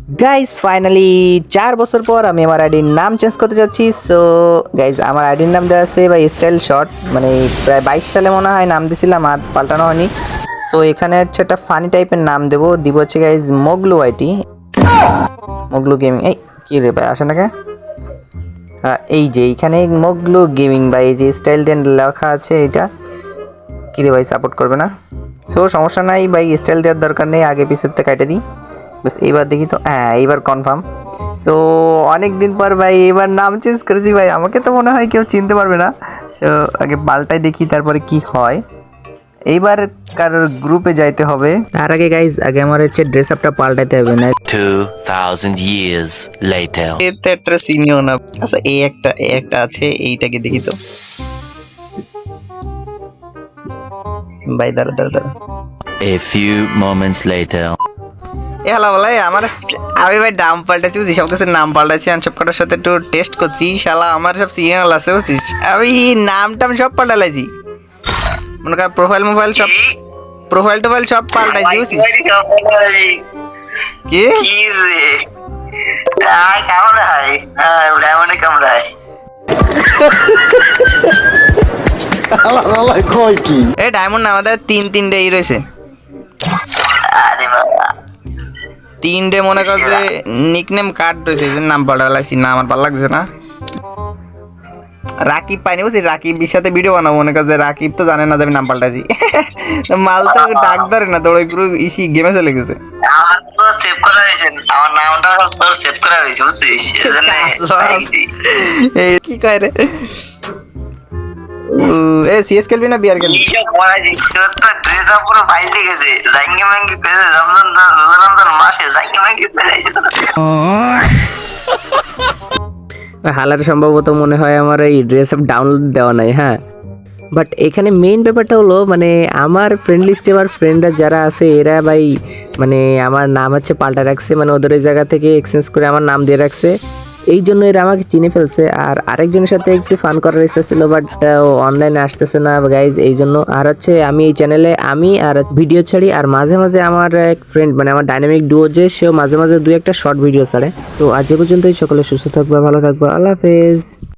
Guys finally 4 বছর পর আমি আমার আইডির নাম চেঞ্জ করতে যাচ্ছি। সো গাইজ আমার আইডির নাম দেওয়া আছে বা স্টাইল শর্ট, মানে প্রায় 22 সালে মনে হয় নাম দিছিলাম, আর পাল্টানো হয়নি। সো এখানে হচ্ছে একটা ফানি টাইপের নাম দিব হচ্ছে গাইজ মোগলু আইটি, মোগলু গেমিং। এই কি রে ভাই আসে নাকি? হ্যাঁ এই যে এইখানে মোগলু গেমিং ভাই, এই যে স্টাইল দেন লেখা আছে, এটা কি রে ভাই সাপোর্ট করবে না? সো সমস্যা নাই ভাই, স্টাইল দেওয়ার দরকার নেই, আগে পিছের থেকে কেটে দিই বাস। এইবার দেখি তো, হ্যাঁ এইবার কনফার্ম। সো অনেক দিন পর ভাই এবার নাম চেঞ্জ করেছি ভাই, আমাকে তো মনে হয় কেউ চিনতে পারবে না। সো আগে পাল্টাই দেখি তারপরে কি হয়। এইবার কারোর গ্রুপে যাইতে হবে, তার আগে গাইজ আগে আমার হচ্ছে ড্রেস আপটা পাল্টাইতে হবে না। 2000 years later. এতে একটা সিনিও না। আচ্ছা এই একটা আছে, এইটাকে দেখি তো ভাই। দাঁড়া A few moments later. Hello বলাই আমার, আমি ভাই নাম পাল্টাচ্ছি বুঝছিস, সব কিছুর নাম পাল্টাচ্ছি, আমি সব কটার সাথে একটু টেস্ট করছি। শালা আমার সব সিগন্যাল আছে বুঝছিস, আমি নামটাম সব পাল্টালাইছি, মনে কর প্রোফাইল টোফাইল সব পাল্টাইছি বুঝছিস। কি এই ডায়মন্ড না আমাদের তিনটে ই রয়েছে, তিনটে মনে কর যে নিকনেম কার্ড রয়েছে, যে নাম পাল্টালাইছি, না আমার ভালো লাগছে না। রাকিব পাইনি বুঝছি, রাকিবের সাথে ভিডিও বানাবো, মনে কর যে রাকিব তো জানে না যে আমি নাম পাল্টাইছি। মাল তো ডাক ধরে না, তোর ওই গ্রুপ ইসি গেমে চলে গেছে। এই কি কয় রে? এ সিএস খেলবি না বিআর খেলবি? হালার সম্ভবত মনে হয় আমার এই ড্রেস আপ ডাউনলোড দেওয়া নাই। হ্যাঁ, বাট এখানে মেইন ব্যাপারটা হলো মানে আমার ফ্রেন্ড লিস্টে আমার ফ্রেন্ডরা যারা আছে এরা ভাই মানে আমার নাম হচ্ছে পাল্টা রাখছে, মানে ওদের ওই জায়গা থেকে এক্সচেঞ্জ করে আমার নাম দিয়ে রাখছে, এই জন্য এরা আমাকে চিনে ফেলছে। আর আরেকজনের সাথে একটু ফান করার ইচ্ছা ছিল, বাট অনলাইনে আসতেছে না গাইজ, এই জন্য। আর হচ্ছে আমি এই চ্যানেলে আমি আর ভিডিও ছাড়ি, আর মাঝে মাঝে আমার এক ফ্রেন্ড মানে আমার ডাইনামিক ডুও যে, সেও মাঝে মাঝে 2-1টা শর্ট ভিডিও ছাড়ে। তো আজ এ পর্যন্তই, সকলে সুস্থ থাকবে, ভালো থাকবে, আল্লাহ হাফেজ।